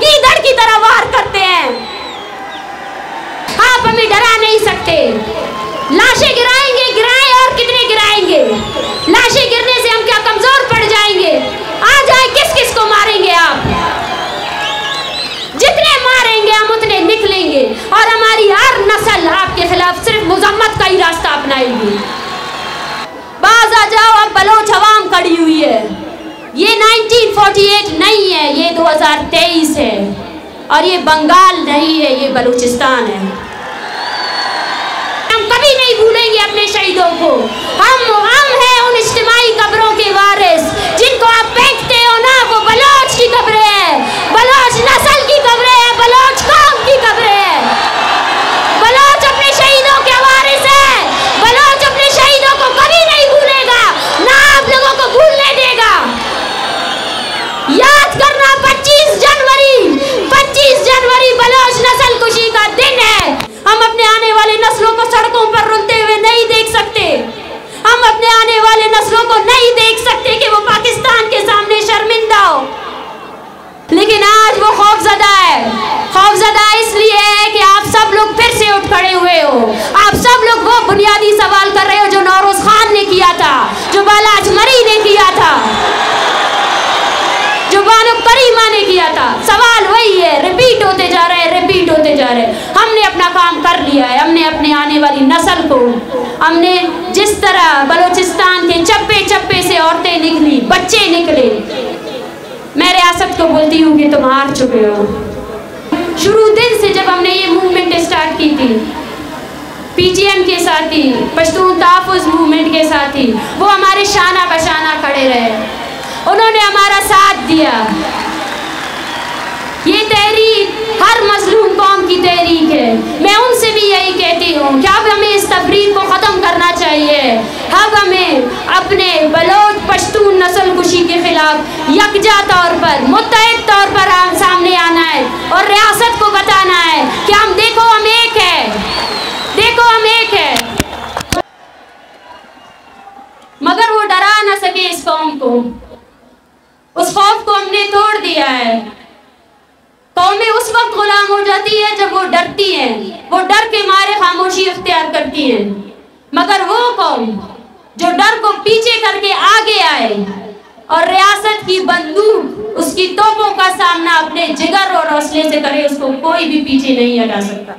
गीदड़ की तरह वार करते हैं। आप हमें डरा नहीं सकते। लाशें गिराएंगे, गिराएं और कितने गिराएंगे? लाशें गिरने से हम क्या कमजोर पड़ जाएंगे? आ जाए, किस किस को मारेंगे आप? जितने मारेंगे हम उतने निकलेंगे और हमारी हर नस्ल आपके खिलाफ सिर्फ मुजम्मत का ही रास्ता अपनाएगी। बाज आ जाओ, अब बलोच अवाम खड़ी हुई है। ये 1948 नहीं है, ये 2023 है और ये बंगाल नहीं है, ये बलूचिस्तान है। हम कभी नहीं भूलेंगे अपने शहीदों को। हम हैं उन इज्तिमाई कब्रों के वारिस जिनको आप फेंकते हो ना, वो बलोच की कब्रें हैं, बलोच नस्ल की कब्रें हैं, बलोच कौम की कब्रें हैं। बलोच अपने शहीदों के वारिस है। बलोच अपने शहीदों को कभी नहीं भूलेगा, ना आप लोगों को भूलने देगा। याद करना, 25 जनवरी बलोच नस्ल खुशी का दिन है। हम अपने आने वाले नस्लों को सड़कों पर रोते हुए नहीं देख सकते। हम अपने आने वाले नस्लों को नहीं देख सकते कि वो पाकिस्तान के सामने शर्मिंदा हो। लेकिन आज वो खौफजदा है। खौफजदा इसलिए है कि आप सब लोग फिर से उठ खड़े हुए हो। आप सब लोग वो बुनियादी सवाल कर रहे हो जो नौरोज खान ने किया था, जो बाला अजमरी ने किया था, जो बानो करीमा ने किया था। सवाल वही है, रिपीट होते जा रहे हैं, रिपीट होते जा रहे हैं। हमने अपना काम कर लिया है। हमने अपने आने वाली नस्ल को, हमने जिस तरह बलूचिस्तान के चप्पे चप्पे से औरतें निकली, बच्चे निकले, मैं रियासत को बोलती हूँ कि तुम हार चुके हो। शुरू दिन से जब हमने ये मूवमेंट स्टार्ट की थी, पीटीएम के साथी, पश्तून तहफ़्फ़ुज़ मूवमेंट के साथी, वो हमारे शाना बशाना खड़े रहे, उन्होंने हमारा साथ दिया। ये तहरीक हर मजलूम कौम की तहरीक है। मैं उनसे भी यही कहती हूँ कि अब हमें इस तफरीक को ख़त्म करना चाहिए। अब हमें अपने बलोच पश्तून नस्ल कुशी के खिलाफ यकजा तौर पर, मुत्तहिद तौर पर सामने आना है और रियासत को बताना है कि हम देखो, हम एक है, देखो हम एक है। मगर वो डरा न सके इस कौम को। उस खौफ को हमने तोड़ दिया है। कौमें उस वक्त गुलाम हो जाती है जब वो डरती हैं, वो डर के मारे खामोशी इख्तियार करती हैं। मगर वो कौम जो डर को पीछे करके आगे आए और रियासत की बंदूक, उसकी तोपों का सामना अपने जिगर और हौसले से करे, उसको कोई भी पीछे नहीं हटा सकता।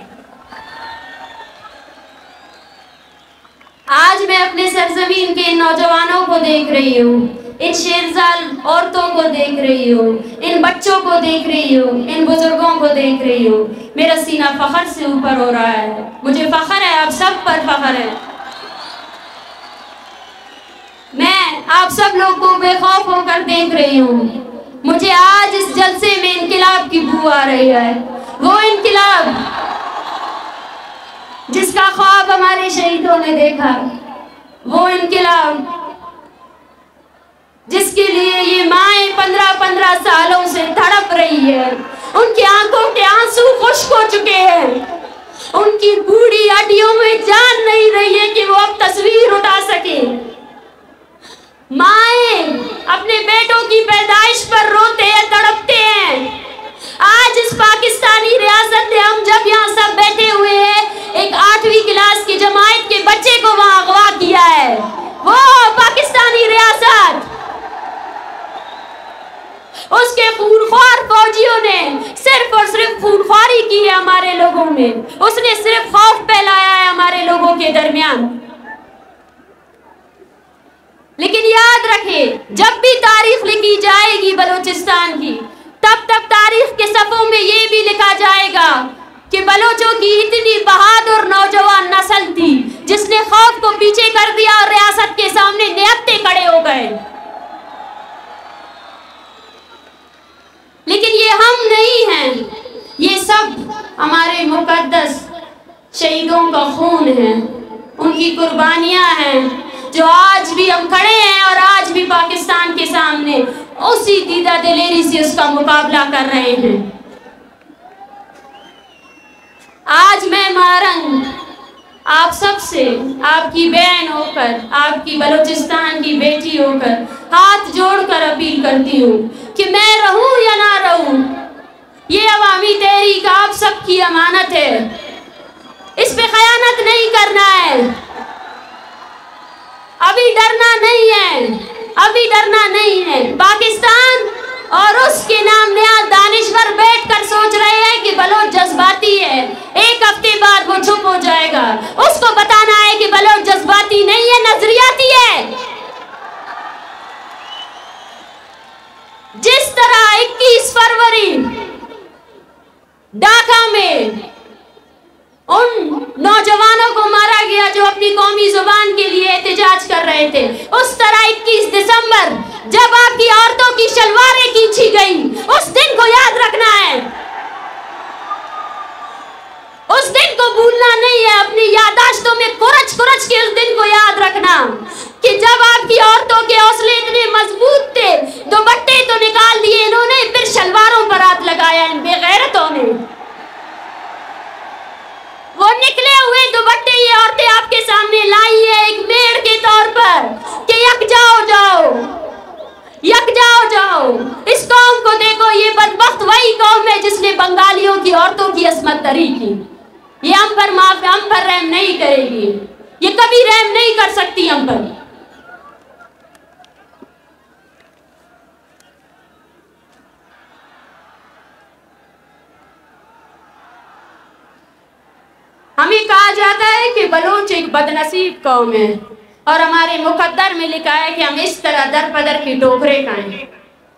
आज मैं अपने सरजमीन के नौजवानों को देख रही हूँ, इन शेरजाल औरतों को देख रही हूँ, इन बच्चों को देख रही हूँ, इन बुजुर्गों को देख रही हूँ। मेरा सीना फख्र से ऊपर हो रहा है। मुझे फख्र है, आप सब पर फख्र है। मैं आप सब लोग को बेखौफ होकर देख रही हूँ। मुझे आज इस जलसे में इनकिलाब की बू आ रही है। वो इनकिलाब जिसका ख्वाब हमारे शहीदों ने देखा, वो इनकिलाब जिसके लिए ये माएँ 15-15 सालों से तड़प रही है। उनकी आंखों के आंसू खुश्क हो चुके हैं, उनकी बूढ़ी हड्डियों में जान नहीं रही है कि वो अब तस्वीर उठा सके। माएँ अपने बेटों की पैदाइश पर रोते हैं, तड़पते हैं। आज इस पाकिस्तानी रियासत ने, हम जब यहाँ सब बैठे हुए हैं, एक 8वीं क्लास की जमात के बच्चे को वहाँ अगवा किया है। वो पाकिस्तानी रियासत, उसके खूनख्वार फौजियों ने सिर्फ और सिर्फ खूनख्वारी की है हमारे लोगों में। उसने सिर्फ खौफ फैलाया है हमारे लोगों के दरमियान। लेकिन याद रखें, जब भी तारीख लिखी जाएगी बलूचिस्तान की, तब तक तारीख के सफ़ों में ये भी लिखा जाएगा कि बलोचों की इतनी बहादुर नौजवान नस्ल थी जिसने खौफ को पीछे कर दिया और रियासत के सामने निहत्ते खड़े हो गए। लेकिन ये हम नहीं हैं, ये सब हमारे मुकद्दस शहीदों का खून है, उनकी कुर्बानियां हैं, जो आज भी हम खड़े हैं और आज भी पाकिस्तान के सामने उसी दीदा दिलेरी से उसका मुकाबला कर रहे हैं। आज मैं मारंग आप सबसे, आपकी बहन होकर, आपकी बलूचिस्तान की बेटी होकर हाथ जोड़कर अपील करती हूँ कि मैं रहूं या ना रहूं, ये अवामी तहरीक आप सबकी अमानत है, इस पे खयानत नहीं करना है। अभी डरना नहीं है, अभी डरना नहीं है। पाकिस्तान और उसके नाम नयाज दानिश्वर बैठकर सोच रहे हैं कि बलोच जज्बाती है, एक हफ्ते बाद वो चुप हो जाएगा। उसको बताना है कि बलोच जज्बाती नहीं है, नजरियाती है। जिस तरह 21 फरवरी ढाका में उन नौजवानों को मारा गया जो अपनी कौमी जुबान के लिए एहतजाज कर रहे थे, उस तरह 21 दिसंबर जब आपकी औरतों की शलवारें खींची गई, उस दिन को याद रखना है, उस दिन को भूलना नहीं है। अपनी यादाश्तों में कुरच कुरच के उस दिन को याद रखना कि जब आपकी औरतों के हौसले इतने मजबूत थे, दुपट्टे तो निकाल दिए इन्होंने, फिर शलवारों पर हाथ लगाया इन बेगैरतों ने। वो निकले हुए दुपट्टे ये औरतें आपके सामने लाई है एक मेड़ के तौर पर कि यक जाओ जाओ, यक जाओ जाओ। इस कौम को देखो, ये बदबख्त वही कौम है जिसने बंगालियों की औरतों की अस्मत दरी की। ये हम पर रहम नहीं करेगी, ये कभी रहम नहीं कर सकती हम पर। हमें कहा जाता है कि बलोच एक बदनसीब कौम है और हमारे मुकद्दर में लिखा है कि हम इस तरह दर पदर की टोकरे खाएं।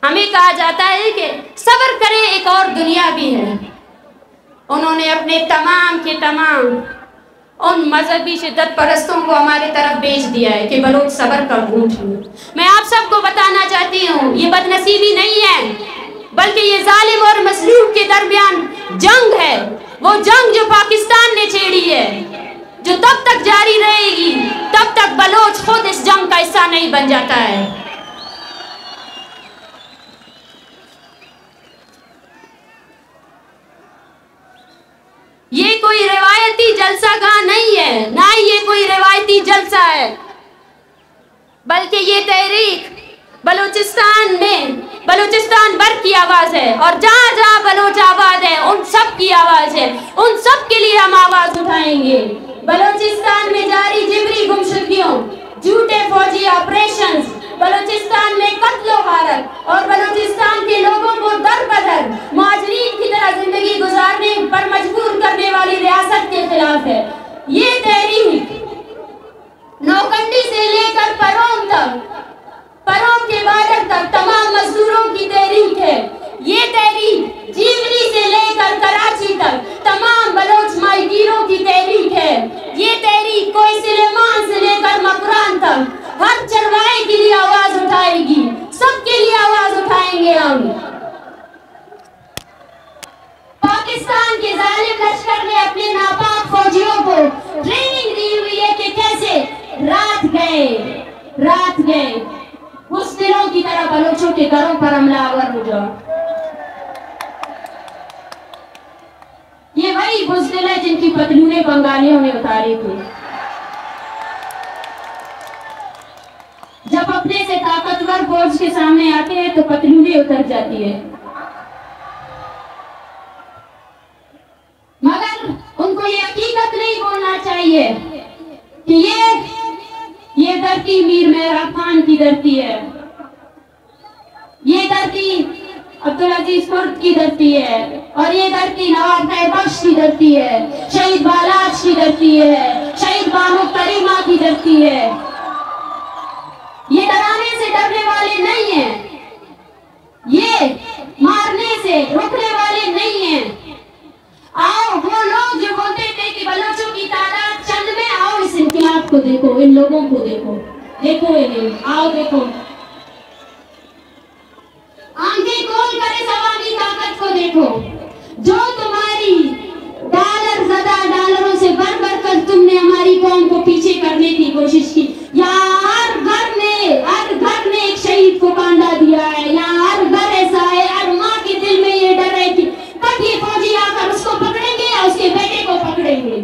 हमें कहा जाता है कि सब्र करें, एक और दुनिया भी है। उन्होंने अपने तमाम के तमाम उन मजहबी शिद्दत परस्तों को हमारे तरफ बेच दिया है कि बलोच सब्र का झूठ है। मैं आप सबको बताना चाहती हूँ, ये बदनसीबी नहीं है, बल्कि ये जालिम और मसलूब के दरमियान जंग है। वो जंग जो पाकिस्तान ने छेड़ी है, जो तब तक जारी रहेगी तब तक बलोच खुद इस जंग का हिस्सा नहीं बन जाता है। ये कोई रिवायती जलसा गाह नहीं है, ना ही ये कोई रिवायती जलसा है, बल्कि ये तहरीक बलूचिस्तान भर की आवाज है और जहाँ जहाँ बलोच आबाद है उन सब की आवाज है। उन सब के लिए हम आवाज उठाएंगे। बलूचिस्तान में जारी जिबरी गुमशुदगियों, झूठे फौजी ऑपरेशंस, बलूचिस्तान में कत्लो गारत और बलूचिस्तान के लोगों को दर बदर मुहाजिरीन की तरह जिंदगी गुजारने पर मजबूर करने वाली रियासत के खिलाफ है। ये तहरीक नौकंडी से लेकर परोम तक, परोम के बॉर्डर तक तमाम मजदूरों की तहरीक है। ये तहरीक जीवनी से लेकर कराची तक तमाम बलोच माहीगीरों की तहरीक है। ये तहरीक कोई सुलेमान से लेकर मकरान तक हर चरवाहे के लिए आवाज उठाएगी, सबके लिए आवाज उठाएंगे हम। पाकिस्तान के जालिम लश्कर ने अपने नापाक फौजियों को ट्रेनिंग दी हुई है कि कैसे रात गए उस दिनों की तरह बलोचों के घरों पर हमलावर हो जाओ। ये वही बुज़दिल है जिनकी पतलूने बंगालियों ने उतारी थी। जब अपने से ताकतवर फौज के सामने आते हैं तो पतलूने उतर जाती है, मगर उनको ये हकीकत नहीं बोलना चाहिए कि ये धरती मीर मेहरा खान की धरती है, ये धरती अब्दुल अजीज कुर्द की धरती है और ये धरती नवाब बख्श की धरती है, शहीद बालाज की धरती है, शहीद बानो करीमा की धरती है। ये डराने से डरने वाले नहीं हैं, ये मारने से रुकने वाले नहीं हैं। आओ वो लोग जो बोलते थे कि बलोचों की तादाद चंद में, आओ इस इनकलाब को देखो, इन लोगों को देखो इन्हें, आओ देखो, आंखें खोल कर इस अवामी ताकत को देखो जो तुम्हारी डॉलरों से भर कर तुमने हमारी कौम को पीछे करने की कोशिश की। यहाँ हर घर ने एक शहीद को कांधा दिया है, यहाँ हर घर ऐसा है, हर माँ के दिल में ये डर है कि कब ये फौजी आकर उसको पकड़ेंगे या उसके बेटे को पकड़ेंगे।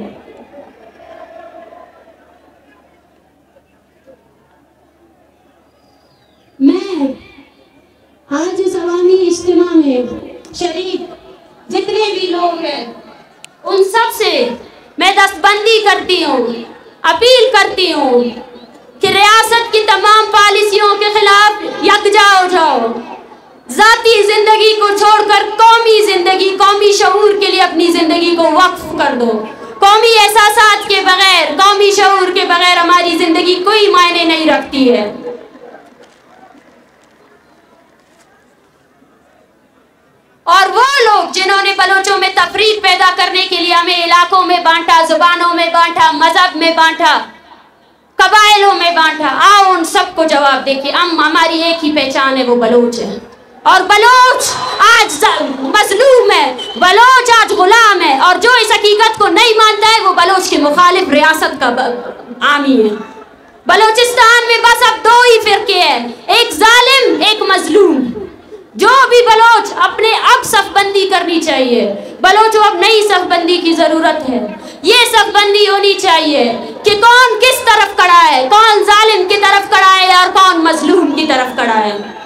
मैं आज इस अवामी इज्तिमा में शरीक लोग हैं, उन सब से मैं दस्तबंदी करती हूँ, अपील करती हूँ कि रियासत की तमाम पॉलिसियों के खिलाफ यकजा हो जाओ। ज़ाती ज़िंदगी को छोड़कर कौमी ज़िंदगी, कौमी शऊर के लिए अपनी ज़िंदगी को वक्फ कर दो। कौमी एहसासात के बगैर, कौमी शऊर के बगैर हमारी ज़िंदगी कोई मायने नहीं रखती है। और वो लोग जिन्होंने बलोचों में तफरीक पैदा करने के लिए हमें इलाकों में बांटा, जुबानों में बांटा, मजहब में बांटा, कबाइलों में बांटा, आओ उन सबको जवाब देखिए। हमारी एक ही पहचान है, वो बलोच है। और बलोच आज मजलूम है, बलोच आज गुलाम है। और जो इस हकीकत को नहीं मानता है वो बलोच के मुखालिफ रियासत का आमी है। बलोचिस्तान में बस अब दो ही फिरके हैं, एक जालिम, एक मजलूम। जो भी बलोच अपने अब सफबंदी करनी चाहिए। बलोचों अब नई सफबंदी की जरूरत है। ये सफबंदी होनी चाहिए कि कौन किस तरफ खड़ा है, कौन जालिम की तरफ खड़ा है और कौन मजलूम की तरफ खड़ा है।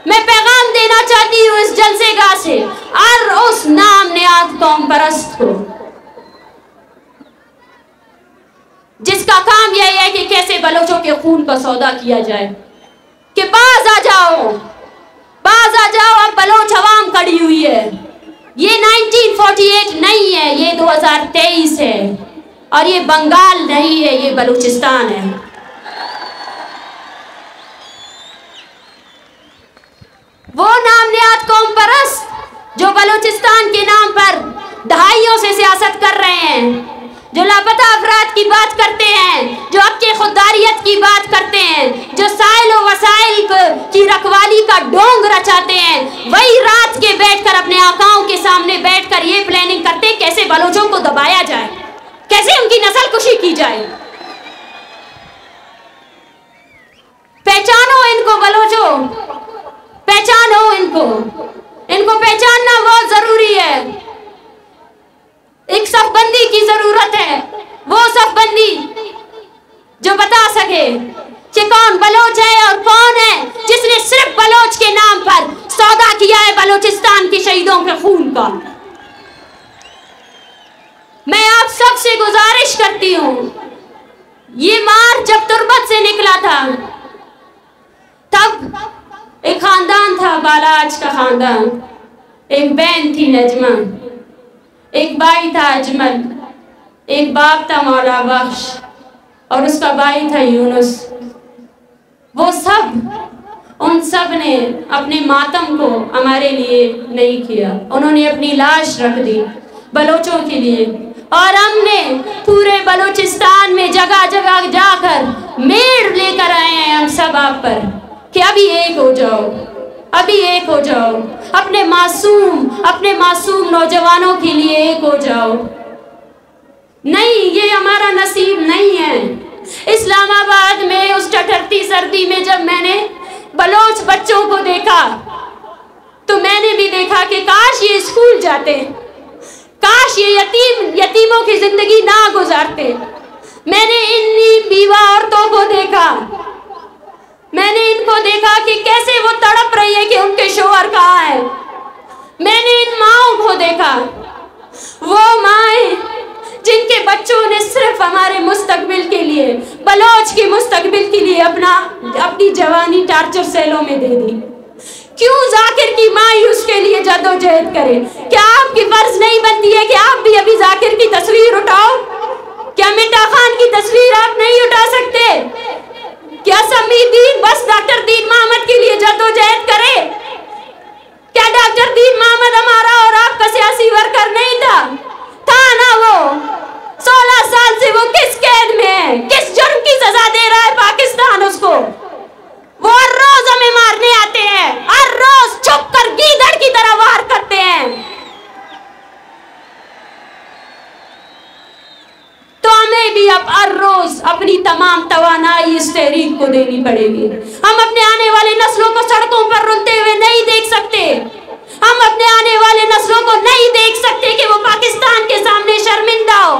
मैं पैगाम देना चाहती हूँ इस जलसेगाह से और उस नाम नियाद कौम परस्त को, जिसका काम यह है कि कैसे बलोचों के खून का सौदा किया जाए, कि बाज आ जाओ, बाज आ जाओ। अब बलोच अवाम खड़ी हुई है। ये 1948 नहीं है, ये 2023 है। और ये बंगाल नहीं है, ये बलूचिस्तान है। वो नामनियात कौम परस्त जो बलूचिस्तान के नाम पर दहाइयों से सियासत कर रहे हैं, जो लापता अफराद की बात करते हैं, जो हक़ खुददारियत की बात करते हैं, जो साइल व वसाइल की रखवाली का ढोंग रचाते हैं, वही रात के बैठकर अपने आकाओं के सामने बैठकर ये प्लानिंग करते हैं कैसे बलोचों को दबाया जाए, कैसे उनकी नस्ल कुशी की जाए। पहचानो इनको बलोचों, पहचानो इनको, इनको पहचानना बहुत जरूरी है। एक सफबंदी की जरूरत है, वो सफबंदी जो बता सके कि कौन बलोच है और कौन है जिसने सिर्फ बलोच के नाम पर सौदा किया है बलूचिस्तान के शहीदों के खून का। मैं आप सबसे गुजारिश करती हूँ, ये मार्च जब तुर्बत से निकला था तब एक खानदान था, बालाज का खानदान, एक बहन थी नजमा, एक भाई था अजमल, एक बाप था मौला बख्श और उसका भाई था यूनुस। वो सब, उन सब ने अपने मातम को हमारे लिए नहीं किया, उन्होंने अपनी लाश रख दी बलोचों के लिए। और हमने पूरे बलूचिस्तान में जगह जगह जाकर मेड़ लेकर आए हैं हम सब आप पर कि अभी एक हो जाओ, अभी एक हो जाओ, अपने मासूम नौजवानों के लिए एक हो जाओ। नहीं, ये हमारा नसीब नहीं है। इस्लामाबाद में उस ठठरती सर्दी में जब मैंने बलोच बच्चों को देखा तो मैंने भी देखा कि काश ये स्कूल जाते, काश ये यतीमों की जिंदगी ना गुजारते। मैंने इन्हीं बीवा औरतों को देखा, मैंने इनको देखा कि कैसे वो तड़प रही है कि उनके शोहर कहाँ है। मैंने इन माओं को देखा, वो माएं जिनके बच्चों ने सिर्फ हमारे मुस्तकबिल के लिए, बलोच के मुस्तकबिल के लिए अपनी जवानी टार्चर सेलों में दे दी। क्यों जाकिर की माँ ही उसके लिए जद्दोजहद करे? क्या आपकी फर्ज नहीं बनती है कि आप भी अभी जाकिर की तस्वीर उठाओ? क्या मिर्जा खान की तस्वीर आप नहीं उठा सकते? क्या समीर दीन बस डॉक्टर दीन मोहम्मद के लिए जद्दोजहद करे? क्या डॉक्टर दीन मोहम्मद हमारा और आपका सियासी वर्कर नहीं था ना? वो 16 साल से वो किस कैद में है, किस जुर्म की सजा दे रहा है पाकिस्तान उसको? वो हर रोज हमें मारने आते हैं, हर रोज छुप कर गीदड़ की तरह वार करते हैं। तो हमें भी अब हर रोज अपनी तमाम तवानाई इस तहरीक को देनी पड़ेगी। हम अपने आने वाले नस्लों को सड़कों पर रुलते हुए नहीं देख सकते। हम अपने आने वाले नस्लों को नहीं देख सकते कि वो पाकिस्तान के सामने शर्मिंदा हो।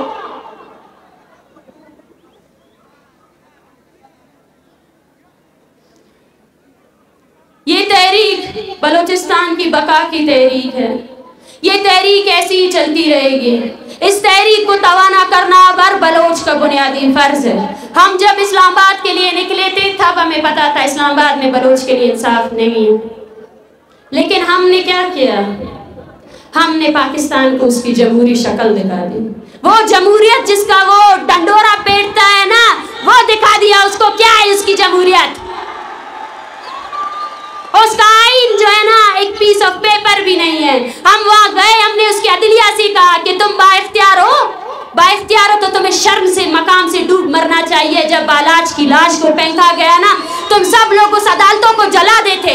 ये तहरीक बलूचिस्तान की बका की तहरीक है। ये तहरीक ऐसी ही चलती रहेगी। इस तहरीक को तवाना करना अब हर बलोच का बुनियादी फर्ज है। हम जब इस्लामाबाद के लिए निकले थे तब हमें पता था इस्लामाबाद में बलोच के लिए इंसाफ नहीं है, लेकिन हमने क्या किया, हमने पाकिस्तान को उसकी जमहूरी शक्ल दिखा दी। वो जमहूरियत जिसका वो डंडोरा पेटता है ना, वो दिखा दिया उसको क्या है उसकी जमहूरियत। उसका आइन जो है ना एक पीस ऑफ पेपर भी नहीं है। हम वहां गए, हमने उसकी अदलिया से कहा कि तुम बाइख्तियार हो, बाइख्तियार हो तो तुम्हें शर्म से मकाम से डूब मरना चाहिए। जब बालाज की लाश को फेंका गया ना, तुम सब लोग उस अदालतों को जला देते।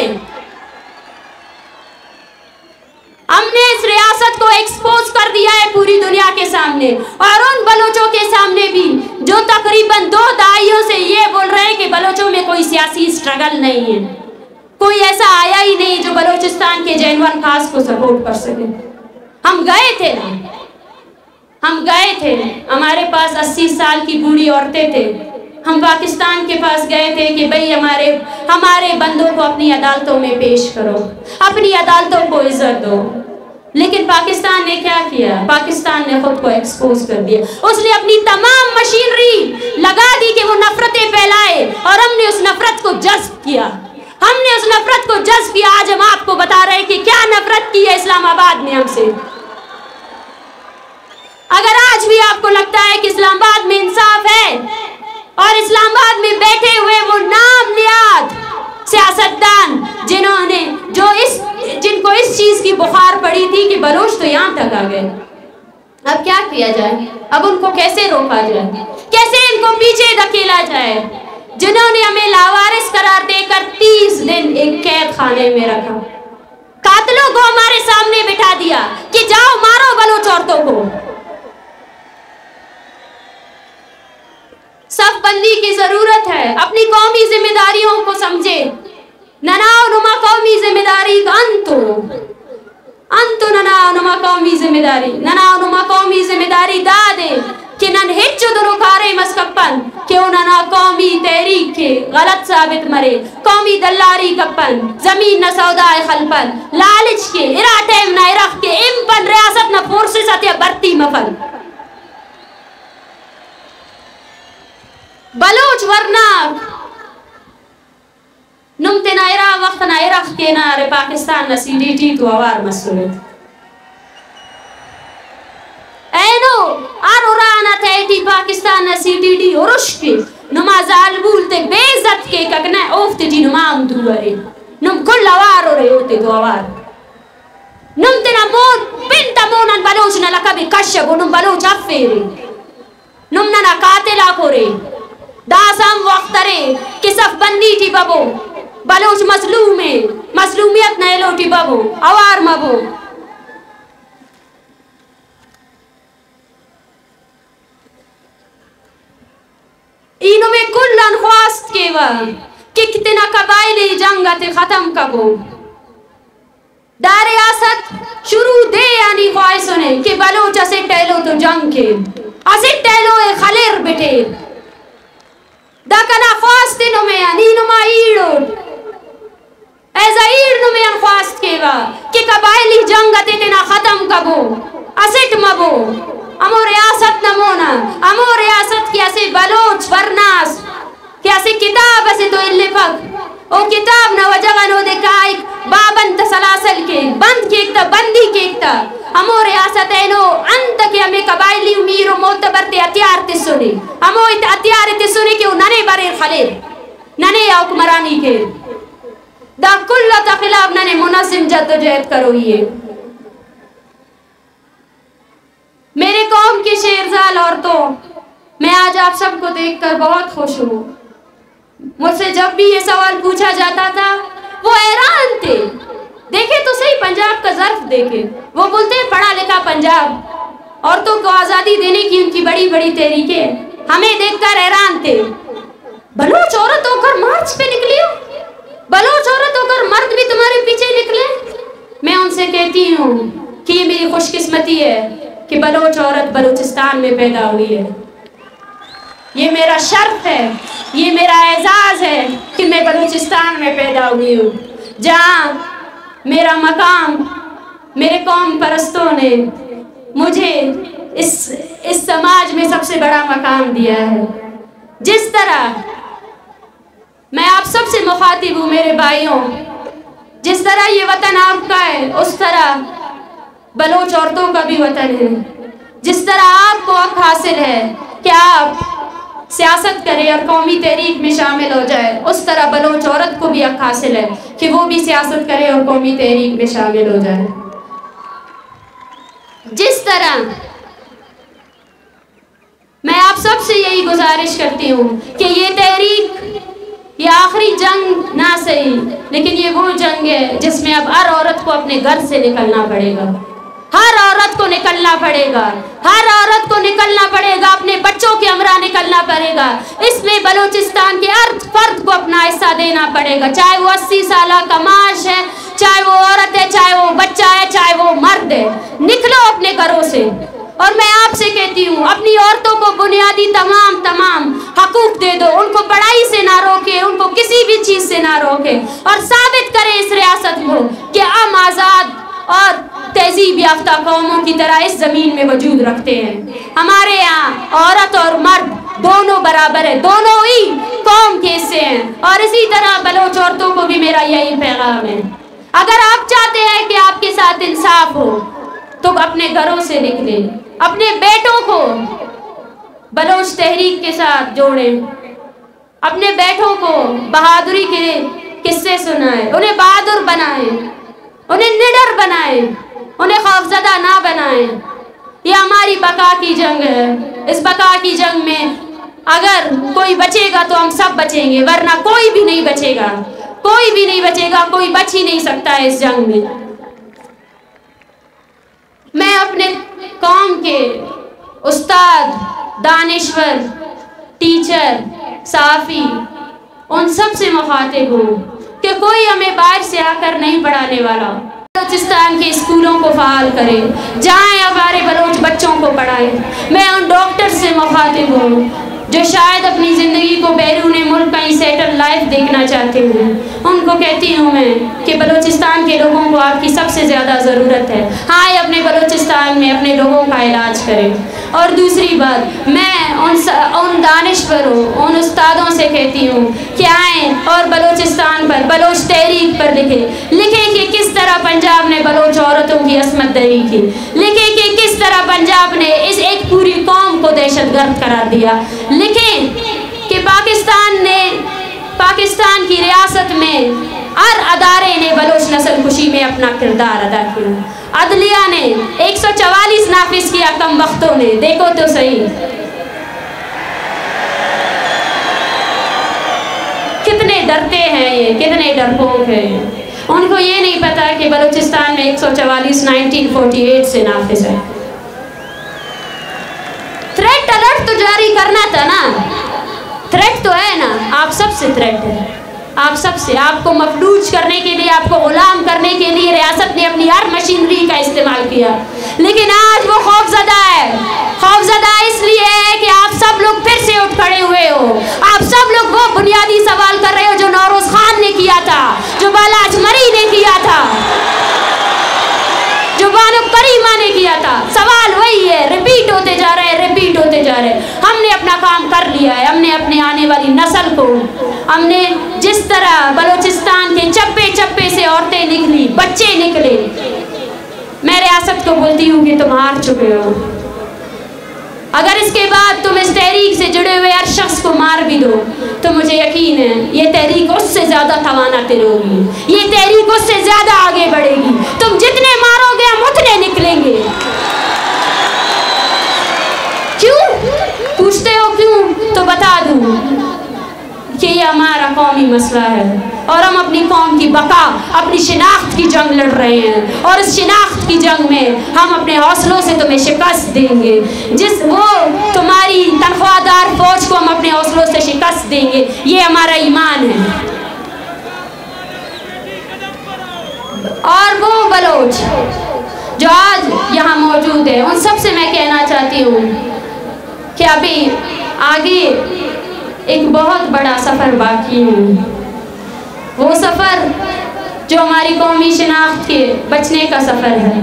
हमने इस रियासत को एक्सपोज कर दिया है पूरी दुनिया के सामने, और उन बलोचों के सामने भी जो तकरीबन 2 दहाइयों से ये बोल रहे हैं कि बलोचों में कोई सियासी स्ट्रगल नहीं है। कोई ऐसा आया ही नहीं जो बलोचिस्तान के जेनवन खास को सपोर्ट कर सके। हम गए थे ना, हम गए थे, हमारे पास 80 साल की बूढ़ी औरतें थे। हम पाकिस्तान के पास गए थे कि भाई हमारे बंदों को अपनी अदालतों में पेश करो, अपनी अदालतों को इज्जत दो। लेकिन पाकिस्तान ने क्या किया, पाकिस्तान ने खुद को एक्सपोज कर दिया। उसने अपनी तमाम मशीनरी लगा दी कि वो नफरतें फैलाए, और हमने उस नफरत को जज्ब किया, हमने उस नफरत को जज्ब किया। आज हम आपको बता रहे हैं कि क्या नफरत की है इस्लामाबाद ने हमसे। अगर आज भी आपको लगता है कि इस्लामाबाद में इंसाफ है, और इस्लामाबाद में बैठे हुए वो नाम नियाद सियासतदान जिनको इस चीज की बुखार पड़ी थी कि बलोच तो यहाँ तक आ गए, अब क्या किया जाए, अब उनको कैसे रोका जाए, कैसे इनको पीछे धकेला जाए। जिन्होंने हमें लावारिस करार देकर 30 दिन एक कैद खाने में रखा, कातलों को हमारे सामने बिठा दिया कि जाओ मारो बलोच औरतों को। सफबंदी की जरूरत है, अपनी कौमी जिम्मेदारियों को समझे। ननाओ नुमा कौमी जिम्मेदारी का अंतो ननाओ नुमा कौमी जिम्मेदारी, ननाओ नुमा कौमी जिम्मेदारी दादे कि नन हिच्चो दोनों खारे मस्कप्पन क्यों नना कौमी तहरीक के गलत साबित मरे, कौमी दल्लारी कप्पन जमीन न सौदाए खलपन, लालच के इराटे न इरख के इम्पन रियासत न फोर्सेस अत्या बरती मफल। बलोच वरना नुमते नायरा वक्त नायरा के नारे पाकिस्तान नसीडीटी तो आवार मसूलियत ऐनो आरोराना थेटी पाकिस्तान नसीडीटी औरश के नमाज़ाल बोलते बेइज्जत के ककने ओफ्ते जी नुमाम दुआरे नुम कुल आवार हो रहे होते तो आवार नुमते ना मोन पिंता मोनन बलोच ना लकबी कश्यप नुम बलोच अफ़ेरे नुम ना कातिला कोरे दासम वक्तरे कि सफबंदी टी बबो बलोच मजलूम है, मजलूमियत न लोटी बबो आवार मबो। इनो में कुल्लन ख्वास्त केवा कि कितना कबाइली जंगत खत्म कबो दारे आसत शुरू दे यानी ख्वाहिशों ने कि बलोच असे टहलो तो जंग के असे टहलो ए खलेर बेटे दाकना ख्वास्त नो में अनीनो मा ईड़ो ऐसा ईड़ नो में ख्वास्त केवा कि कबाइली जंगत इतना खत्म कबो असेट मबो अमो रियासत नमोना अमो रियासत की ऐसे बलोच बरनास कि ऐसे किताब ऐसे तो इल्ले पक ओ किताब न वजह नो देखाई बाबन तसलासल के बंद के एक बंदी के एक अमो रियासत है नो अंत के हमें कबाइली उमीरो मोतबर ते हथियार ते सुने अमो इत हथियार ते सुने कि नने बारे खले नने हुक्मरानी के दा कुल्ला ता खिलाफ नने मुनसिम जद्दोजहद करो। ये मेरे कौम की शेरजाल औरतों, मैं आज आप सबको देखकर बहुत खुश हूँ। मुझसे जब भी ये सवाल पूछा जाता था वो हैरान थे, देखे तो सही पंजाब का ज़र्फ देखे, वो बोलते हैं पढ़ा लिखा पंजाब, औरतों को आज़ादी देने की उनकी बड़ी बड़ी तहरीकें, हमें देखकर हैरान थे। बलोच औरत होकर मार्च पे निकली हो, बलोच औरत होकर मर्द भी तुम्हारे पीछे निकले। मैं उनसे कहती हूँ कि ये मेरी खुशकिस्मती है कि बलोच औरत बलूचिस्तान में पैदा हुई है। ये मेरा शर्फ है, ये मेरा एजाज़ है कि मैं बलूचिस्तान में पैदा हुई हूँ, जहाँ मेरा मकाम मेरे कौम परस्तों ने मुझे इस समाज में सबसे बड़ा मकाम दिया है। जिस तरह मैं आप सबसे मुखातिब हूँ मेरे भाइयों, जिस तरह ये वतन आपका है उस तरह बलोच औरतों का भी वतन है। जिस तरह आपको हक हासिल है कि आप सियासत करे और कौमी तहरीक में शामिल हो जाए, उस तरह बलोच औरत को भी हक हासिल है कि वो भी सियासत करे और कौमी तहरीक में शामिल हो जाए। जिस तरह मैं आप सबसे यही गुजारिश करती हूँ कि ये तहरीक, ये आखिरी जंग ना सही, लेकिन ये वो जंग है जिसमें अब हर औरत को अपने घर से निकलना पड़ेगा। हर औरत को निकलना पड़ेगा, हर औरत को निकलना पड़ेगा, अपने बच्चों के हमरा निकलना पड़ेगा। इसमें बलूचिस्तान के हर फर्द को अपना हिस्सा देना पड़ेगा, चाहे वो 80 साल का माश है, चाहे वो औरत है, चाहे वो बच्चा है, चाहे वो मर्द है। निकलो अपने घरों से। और मैं आपसे कहती हूँ, अपनी औरतों को बुनियादी तमाम हकूक दे दो, उनको पढ़ाई से ना रोके, उनको किसी भी चीज से ना रोके, और साबित करें इस रियासत को कि हम आजाद और तहजीब याफ्ता कौमों की तरह इस जमीन में वजूद रखते हैं। हमारे यहाँ औरत और मर्द दोनों बराबर है, दोनों ही कौम के हिस्से हैं। और इसी तरह बलोच औरतों को भी मेरा यही पैगाम है, अगर आप चाहते हैं कि आपके साथ इंसाफ हो तो अपने घरों से निकले, अपने बेटों को बलोच तहरीक के साथ जोड़ें, अपने बेटों को बहादुरी के किस्से सुनाए, उन्हें बहादुर बनाए, उन्हें निडर बनाए, उन्हें खौफजदा ना बनाए। ये हमारी बका की जंग है। इस बका की जंग में अगर कोई बचेगा तो हम सब बचेंगे, वरना कोई भी नहीं बचेगा, कोई भी नहीं बचेगा, कोई बच ही नहीं सकता है इस जंग में। मैं अपने कौम के उस्ताद, दानिश्वर, टीचर, साफी, उन सब से मुखातिब हूँ कि कोई हमें बाहर से आकर नहीं पढ़ाने वाला। बलूचिस्तान के स्कूलों को फ़ाल करें, जाएं हमारे बलोच बच्चों को पढ़ाएं। मैं उन डॉक्टर से मुखातिब हूँ जो शायद अपनी ज़िंदगी को बैरून मुल्क कहीं सेटल लाइफ देखना चाहते हैं। उनको कहती हूँ मैं कि बलूचिस्तान के लोगों को आपकी सबसे ज़्यादा ज़रूरत है। हाँ, अपने बलूचिस्तान में अपने लोगों का इलाज करें। और दूसरी बात, मैं उन दानिश्वरों, उन उस्तादों से कहती हूँ कि आएँ और बलूचिस्तान पर, बलोच तहरीक पर लिखें कि किस तरह पंजाब ने बलोच औरतों की असमत दरी की, लिखें कि किस तरह पंजाब ने इस एक पूरी कौम को दहशतगर्द करार दिया, लिखें कि पाकिस्तान की रियासत में हर अदारे ने बलोच नस्ल खुशी में अपना किरदार अदा किया। अदलिया ने 144 नाफिज किया, कम वक्तों ने, देखो तो सही कितने डरते हैं ये, कितने डरपोक हैं। उनको ये नहीं पता कि बलूचिस्तान में 144 1948 से नाफिज है। थ्रेट अलर्ट तो जारी करना था ना, थ्रेट तो है ना, आप सबसे थ्रेट है, आप सबसे। आपको मफलूज करने के लिए, आपको गुलाम करने के लिए रियासत ने अपनी हर मशीनरी का इस्तेमाल किया, लेकिन आज वो खौफजदा है। खौफजदा इसलिए है कि आप सब लोग फिर से उठ खड़े हुए हो। आप सब लोग वो बुनियादी सवाल कर रहे हो जो नौरोज खान ने किया था, जो बाला अजमरी ने किया था, जो बानो करीमा ने किया था। सवाल वही है, रिपीट होते जा रहे हैं, रिपीट होते जा रहे हैं। हमने अपना काम कर लिया है, हमने अपने आने वाली नस्ल को, हमने जिस तरह बलूचिस्तान के चप्पे चप्पे से औरतें निकली, बच्चे निकले, मैं रियासत को बोलती हूँ कि तुम हार चुके हो। अगर इसके बाद तुम इस तहरीक से जुड़े हुए हर शख्स को मार भी दो तो मुझे यकीन है ये तहरीक उससे ज्यादा तवानाते होगी, ये तहरीक उससे ज्यादा आगे बढ़ेगी। तुम जितने मारोगे हम उतने निकलेंगे। क्यों पूछते हो, क्यों? तो बता दूं कि ये हमारा कौमी मसला है और हम अपनी कौम की बका, अपनी शिनाख्त की जंग लड़ रहे हैं, और इस शिनाख्त की जंग में हम अपने हौसलों से तुम्हें शिकस्त देंगे। जिस वो तुम्हारी तनख्वाहदार फौज को हम अपने हौसलों से शिकस्त देंगे, ये हमारा ईमान है। और वो बलोच जो आज यहाँ मौजूद है, उन सब से मैं कहना चाहती हूँ कि अभी आगे एक बहुत बड़ा सफ़र बाकी है। वो सफ़र जो हमारी कौमी शनाख्त के बचने का सफ़र है।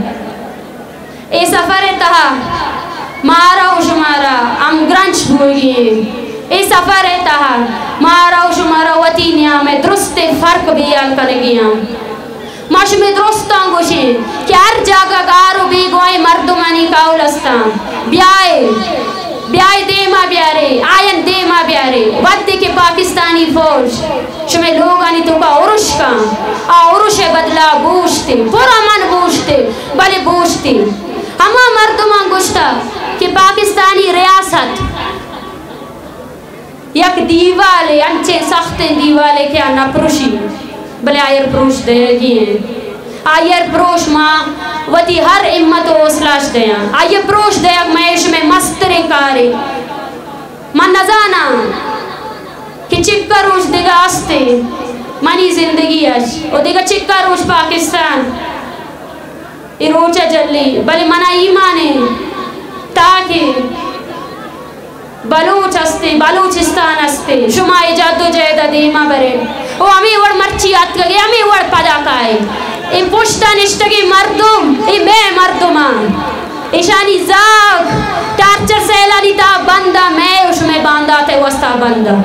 ये सफ़र तहा मारा और शुमारा हम ग्रंच भूल गए। ये सफ़र तहा मारा और शुमारा वतीनिया में दुरुस्त फ़र्क बयान करेंगे। मश में दुरुस्तां गोशे कि हर जगह गारो भी गोए मर्दमानी काउलस्ता ब्याए ब्याए देमा ब्यारे आयन देमा ब्यारे वद्दे के पाकिस्तानी फौज शुमे लोग आनी तो का उरुश का उरुश बदला बूझते पूरा मन बूझते भले बूझते हमा मर्दमा गुश्ता कि पाकिस्तानी रियासत यक दीवाले अंचे सख्ते दीवाले क्या नपरुशी भले आयर प्रोश देगी आयर प्रोश माँ वती हर इम्मत ओसलाश दया आयर प्रोश दया मैश में मस्तरे कारे मन नजाना कि चिक्का रोज दिगा आस्ते मनी जिंदगी आज और दिगा चिक्का रोज पाकिस्तान ये रोचा जल्ली भले मना ईमाने ताकि बलूच अस्ते बलूचिस्तान अस्ते शुमाई जादू जयदा दीमा बरे ओ अमी वड़ मर्ची आत गए अमी वड़ पदा काए इ पुष्टा निष्ठगी मर्दुम इ मैं मर्दुमा ईशानी जाग टार्चर सेलानी ता बंदा मैं उसमें बांधा थे वस्ता बंदा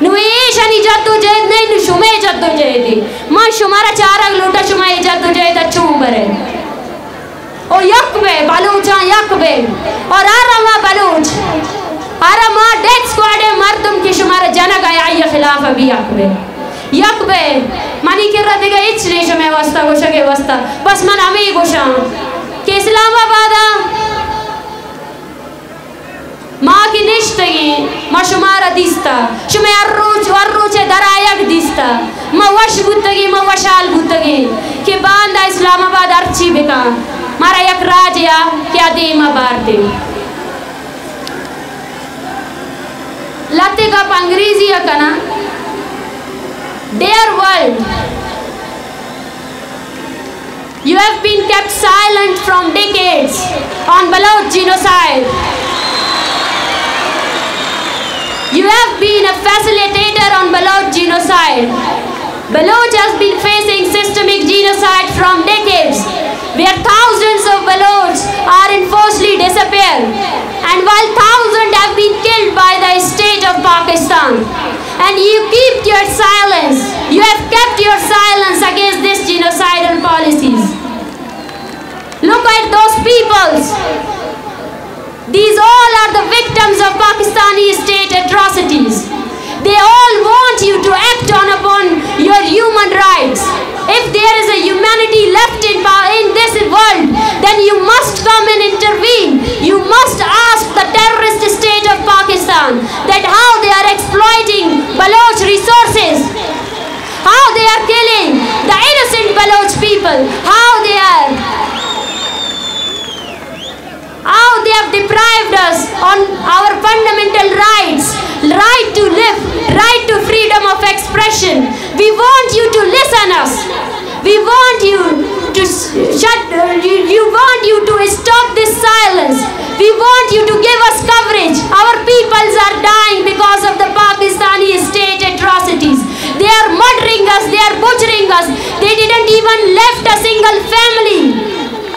नुईशानी जादू जयद नहीं नु शुमे जादू जयदी मां शुमारा चारा लोटा शुमाई जादू जयदा चूम बरे ओ यकबे बलूचा यकबे और आरमा बलूच आरा माँ डेथ स्क्वाड मर्दुम की शुमारा जनक आया ये खिलाफ अभी यकबे मनी के रद्द गए इचने शुमे वस्ता गोशा के वस्ता बस मन हमें गोशा के इस्लामाबादा माँ की निश्तगी माँ शुमारा दिस्ता शुमे अर्रोचे दरायक दिस्ता माँ वश बुतगी माँ वशाल बुतगी के बांदा इस्लामाबाद अर्ची बिका मारा यक राजिया क्या दे माँ बार दे लाते का अंग्रेजी कना Dear world, you have been kept silent from decades on Baloch genocide. You have been a facilitator on Baloch genocide. Baloch has been facing systemic genocide from decades, where thousands of Balochs are enforcedly disappeared, and while thousands have been killed by the state of Pakistan, and you keep your silence. You have kept your silence against these genocidal policies. Look at those peoples. These all are the victims of Pakistani state atrocities. They all want you to act upon your human rights. If there is a humanity left in this world, then you must come and intervene. You must ask the terrorist state of Pakistan that how they are exploiting Baloch resources, how they are killing the innocent Baloch people, how they have deprived us on our fundamental rights, right to live, right to freedom of expression. We want you to listen us. We want you to stop this silence. We want you to give us coverage. Our peoples are dying because of the Pakistani state atrocities. They are murdering us, they are butchering us. They didn't even left a single family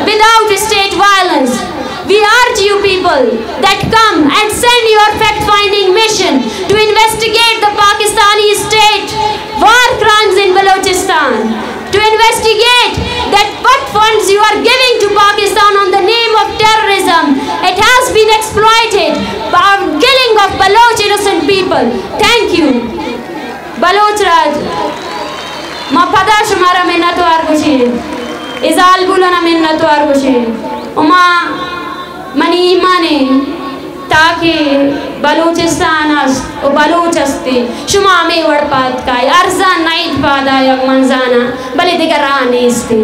without state violence. We urge you people that come and send your fact-finding mission to investigate the Pakistani state war crimes in Balochistan, to investigate that what funds you are giving to Pakistan on the name of terrorism. It has been exploited by killing of Baloch innocent people. Thank you. Baloch Raj. Ma pada shumara minnatu argushi. Izal bulana minnatu argushi. Uma मनी ईमाने ताकि बलूचिस्तान ओ बलूच अस्ते शुमा में वड़पात काय अर्जा night पादा यक मंजाना बले दिगरा नेस्ते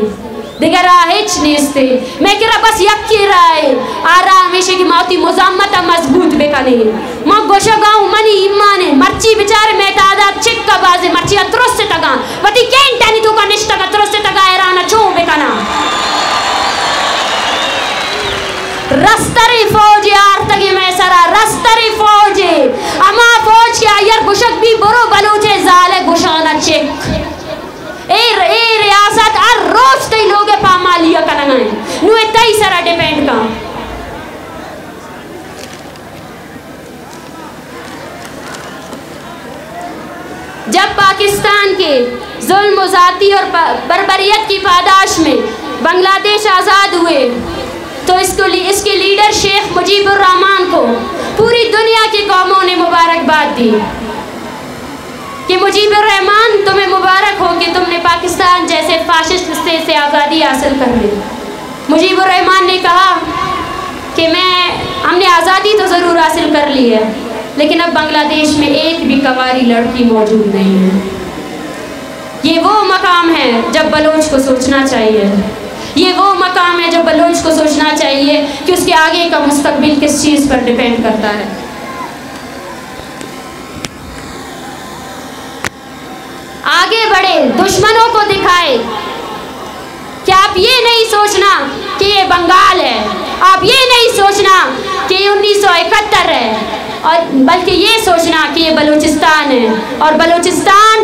दिगरा hitch नेस्ते मैं किरा बस यक्की राय आराम इशे की मौती मुज़म्मता मजबूत बेकने माँ गोशा गाँव मनी ईमाने मर्ची बिचारे में तादा चिक्का बाजे मर्ची अत्रोस्ते तगा वती कें टानी तो का निश्ता का अत्रोस्ते तगा एराना चों बेकना रस्तरी फौज यार तगी मैं सरा रस्तरी फौज अमा फौज के आयर गुशक भी बरो बलूचे जाले गुशाना चेक ए रियासत रोज तई लोग पामालिया करेंगे नुए तई सारा डिपेंड का। जब पाकिस्तान के जुल्म ज़ाती और बर्बरियत की पादाश में बांग्लादेश आज़ाद हुए तो इसके लीडर शेख मुजीबुर रहमान को पूरी दुनिया की कौमों ने मुबारकबाद दी कि मुजीबुर रहमान तुम्हें मुबारक हो कि तुमने पाकिस्तान जैसे फाशिस्ट हिस्से से आज़ादी हासिल कर ली। मुजीबुर रहमान ने कहा कि हमने आज़ादी तो ज़रूर हासिल कर ली है, लेकिन अब बांग्लादेश में एक भी कवारी लड़की मौजूद नहीं है। ये वो मकाम है जब बलोच को सोचना चाहिए, ये वो मकाम है जब बलोच को सोचना चाहिए कि उसके आगे का मुस्तकबिल किस चीज़ पर डिपेंड करता है। आगे बढ़े, दुश्मनों को दिखाए कि आप ये नहीं सोचना कि ये बंगाल है, आप ये नहीं सोचना कि 1971 है, और बल्कि ये सोचना कि ये बलूचिस्तान है और बलूचिस्तान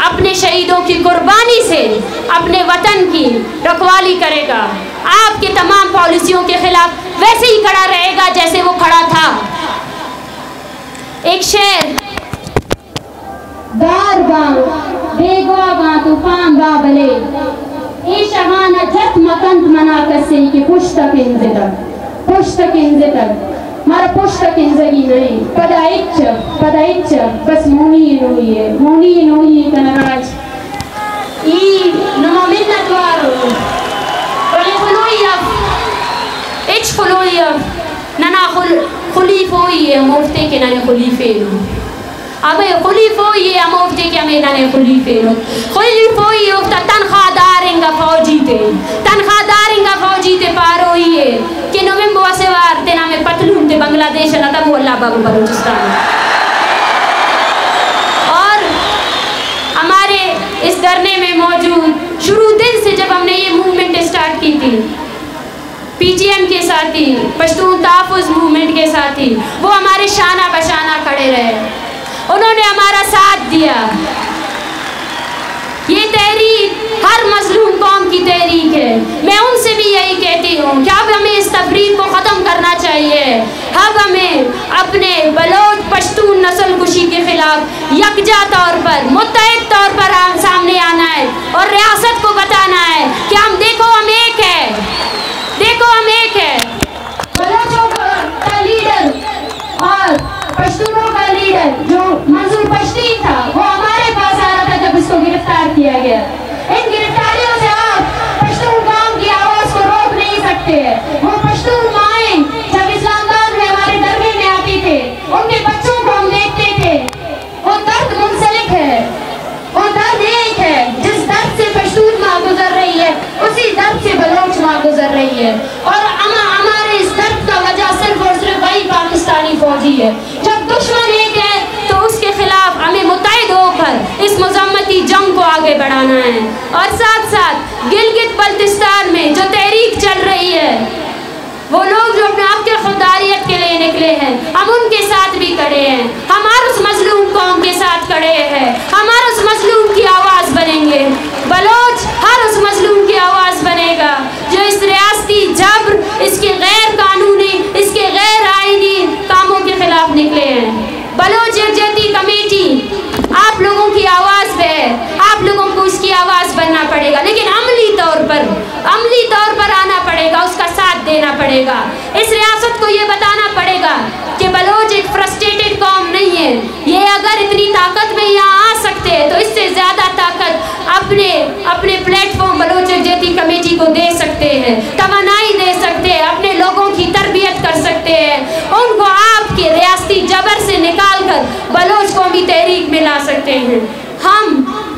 अपने शहीदों की कुर्बानी से अपने वतन की रखवाली करेगा। आपकी तमाम पॉलिसियों के खिलाफ वैसे ही खड़ा रहेगा जैसे वो खड़ा था। एक शेर, दार बांग बेगवा गा तूफान बाबले ए शहाना जत मकंत मना कसे कि पुष्ट किंजतक मारा पुष्ट किंजगी नहीं पदाइच बस मोनी नोई कनराज ई नमा मिन्नत वारो खुलोई नना खुलीफोई है मुफ्ते के नने खुलीफे अबे खुलीफोई है मुफ्ते के हमें नने खुलीफोई उफ्ता तनख्वाहदारेंगा फौजी थे पारो ही है कि नवंबर वसेवार ते नामे पतलून ते बांग्लादेश ना तब वो अल्लाह बाबू बलूचिस्तान। और हमारे इस धरने में मौजूद शुरू दिन से जब हमने ये मूवमेंट स्टार्ट की थी पीटीएम के साथी, पश्तून तहफ़्फ़ुज़ मूवमेंट के साथी, वो हमारे शाना बशाना खड़े रहे, उन्होंने हमारा साथ दिया। ये तहरीक हर मजलूम कौम की तहरीक है। मैं उनसे भी यही कहती हूँ कि अब हमें इस तफरीक को ख़त्म करना चाहिए। अब हमें अपने बलोच पश्तून नस्ल कुशी के खिलाफ यकजा तौर पर, मुत्तहिद तौर पर सामने आना है और रियासत को बताना है कि हम देखो हम एक है, देखो हम एक है। बलोचों का लीडर और पश्तूनों का लीडर जो मंजूर पश्तीन था वो हमारे पास आ रहा था जब इसको गिरफ्तार किया गया। इन गिरफ्तारियों से आप पश्तून कौम की आवाज को रोक नहीं सकते। वो पश्तून माएं जब इस्लामाबाद में हमारे दरबार में आती थे, उनके बच्चों को हम देखते थे। वो दर्द मुंसलिक है, वो दर्द एक है। जिस दर्द से पश्तून माँ गुजर रही है उसी दर्द से बलोच माँ गुजर रही है। और हमारे इस दर्द का वजह सिर्फ और सिर्फ वही पाकिस्तानी फौजी है। जब दुश्मन एक है तो उसके खिलाफ हमें मुत्तहिद होकर इस मुज़म्मती जंग को आगे बढ़ाना है। और साथ साथ गिलगित बल्तिस्तान में जो तहरीक चल रही है, वो लोग जो अपने आप के खुदारियत के लिए निकले हैं, हम उनके साथ भी खड़े हैं। हम हर उस मजलूम कौम के साथ खड़े हैं, हम हर उस मजलूम की आवाज़ बनेंगे। बलोच हर उस मजलूम की आवाज़ बनेगा जो इस रियासती जबर, इसके गैर कानूनी, इसके गैर आईनी कामों के खिलाफ निकले हैं। बलोच यकजहती कमेटी आप लोगों की आवाज़ पे है, आप लोगों को उसकी आवाज़ बनना पड़ेगा, लेकिन अमली तौर पर आना पड़ेगा, उसका साथ देना पड़ेगा। इस रियासत को ये बताना पड़ेगा कि बलोच एक फ्रस्ट्रेटेड कौम नहीं है। ये अगर इतनी ताकत में यहाँ आ सकते हैं तो इससे ज़्यादा ताकत अपने प्लेटफॉर्म बलोच यकजहती कमेटी को दे सकते हैं, तवानाई दे सकते हैं, अपने लोगों की तरबियत कर सकते हैं, उनको आपके रियासती जबर से निकाल कर बलोच कौमी तहरीक में ला सकते हैं। हम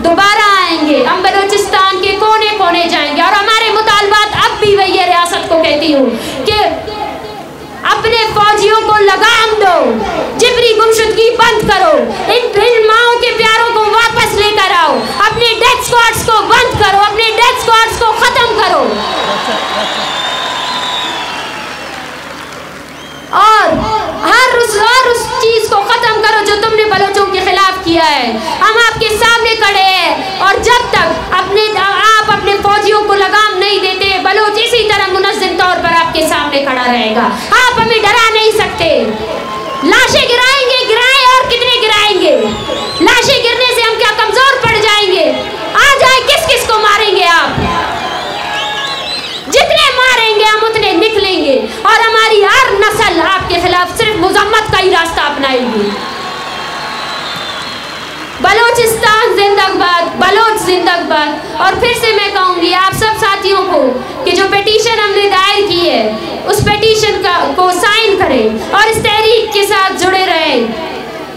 दोबारा आएंगे, हम बलूचिस्तान के कोने कोने जाएंगे और हमारे मुतालबात अब भी वही है। रियासत को कहती हूँ कि अपने फौजियों को लगाम दो, जिबरी गुमशुदगी बंद करो, इन माओं के प्यारों को वापस लेकर आओ, अपने डेथ स्क्वाड्स को बंद करो, अपने डेथ स्क्वाड्स को खत्म करो और हर उस चीज को खत्म करो जो तुमने बलोचों के खिलाफ किया है। हम आपके सामने खड़े हैं और जब तक आप अपने फौजियों लाजिम तौर पर आपके सामने खड़ा रहेगा। आप हमें डरा नहीं सकते। लाशें गिराएंगे, गिराएं, और कितने गिराएंगे? लाशें गिरने से हम क्या कमजोर पड़ जाएंगे? आ जाए, किस किस को मारेंगे आप? जितने मारेंगे हम उतने निकलेंगे, और हमारी हर नस्ल आपके खिलाफ सिर्फ मुजम्मत का ही रास्ता अपनाएगी। बलोचिस्तान जिंदाबाद, बलोच जिंदाबाद। और फिर से मैं कहूँगी आप सब साथियों को कि जो पिटीशन हमने दायर की है उस पिटीशन को साइन करें और इस तहरीक के साथ जुड़े रहें।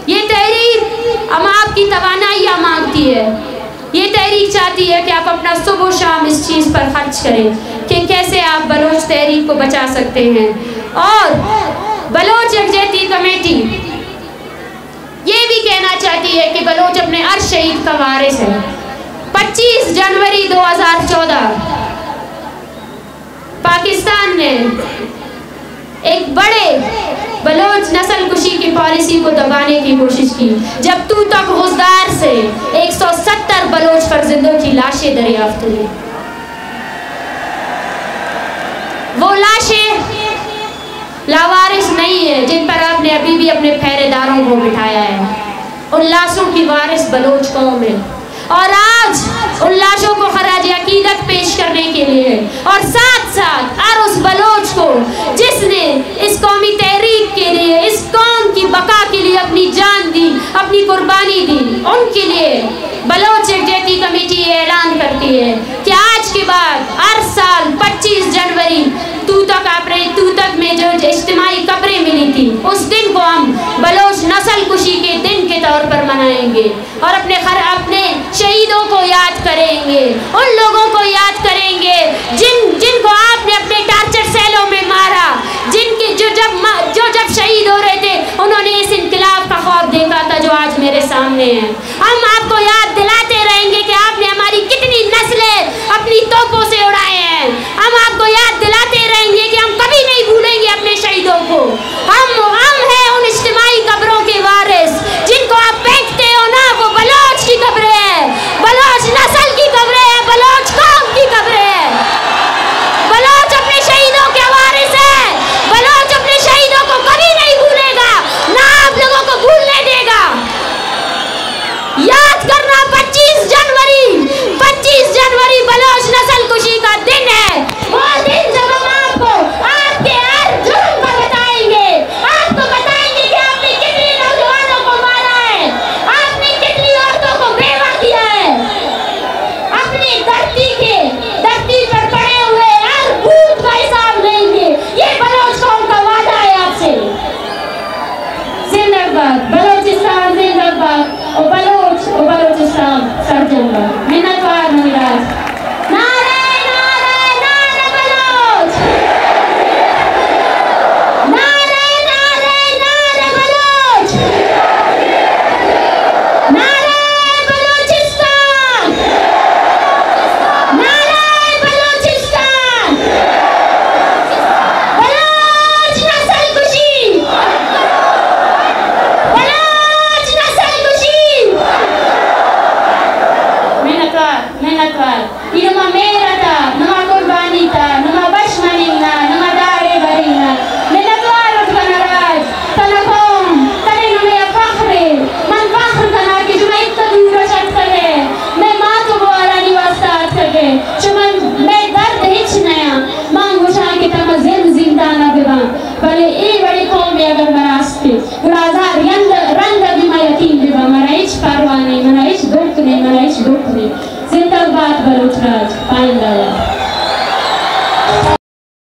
ये तहरीक हम आपकी तवानाइयाँ मांगती है। ये तहरीक चाहती है कि आप अपना सुबह शाम इस चीज़ पर खर्च करें कि कैसे आप बलोच तहरीक को बचा सकते हैं। और बलोच यकजहती कमेटी ये भी कहना चाहती है कि बलोच अपने अर्श शहीद का वारिस है। 25 जनवरी 2014 पाकिस्तान ने एक बड़े बलोच नस्ल कुशी की पॉलिसी को दबाने की कोशिश की, जब तू तक गुजदार से 170 बलोच फर्जिंदों की लाशें दरियाफ्त हुई। वो लाशें लावारिस नहीं है जिन पर आपने अभी भी अपने पहरेदारों को बिठाया है। उन लाशों की वारिस बलोच कौम है, और आज उन लाशों को खराज अकीदत पेश करने के लिए और साथ साथ हर उस बलोच को जिसने इस कौमी तहरीक के लिए, इस कौम की बका के लिए अपनी जान दी, अपनी कुर्बानी दी, उनके लिए बलोच यकजहती कमेटी ये ऐलान करती है कि आज के बाद हर साल 25 जनवरी तूतक में जो इज्तिमाई कब्रें मिली थी उस दिन को हम बलोच नस्ल कुशी के दिन के तौर पर मनाएंगे और अपने शहीदों को याद करेंगे, उन लोगों को याद करेंगे जिनको आपने अपने टार्चर सेलों में मारा, जिनके जो जब शहीद हो रहे थे उन्होंने इस इनकलाब का ख्वाब देखा था जो आज मेरे सामने है। हम आपको याद दिलाते रहेंगे कि आपने हमारी कितनी नस्लें अपनी तोपों से उड़ाए हैं। हम आपको याद दिलाते रहेंगे कि हम कभी नहीं भूलेंगे अपने शहीदों को। हम हैं उन इज्तिमाई कब्रों के वारिस जिनको आप फेंकते हो ना, वो बलोच की कब्रें हैं, बलोच नस्ल की कब्रें हैं, बलोच कौम की कब्रें हैं। बलोच अपने शहीदों के वारिस है, बलोच अपने शहीदों को कभी नहीं भूलेगा, ना आप लोगों को भूलने देगा। याद करना 25 जनवरी बलोच नस्ल कुशी का दिन है। वो दिन जब हम आपको आपके हर जुर्म को बताएंगे, आपको बताएंगे कि आपने कितने नौजवानों को मारा है, आपने कितनी औरतों को बेवा किया है, अपनी धरती पर पड़े हुए हर बूंद का हिसाब लेंगे। ये बलोच कौम का वादा है आपसे। जिंदाबाद बलोचिस्तान, जिंदाबाद और बलोचिस्तान सर्जनबाद। मिन्नतवार मुराद। जिंदाबाद बलोच राज।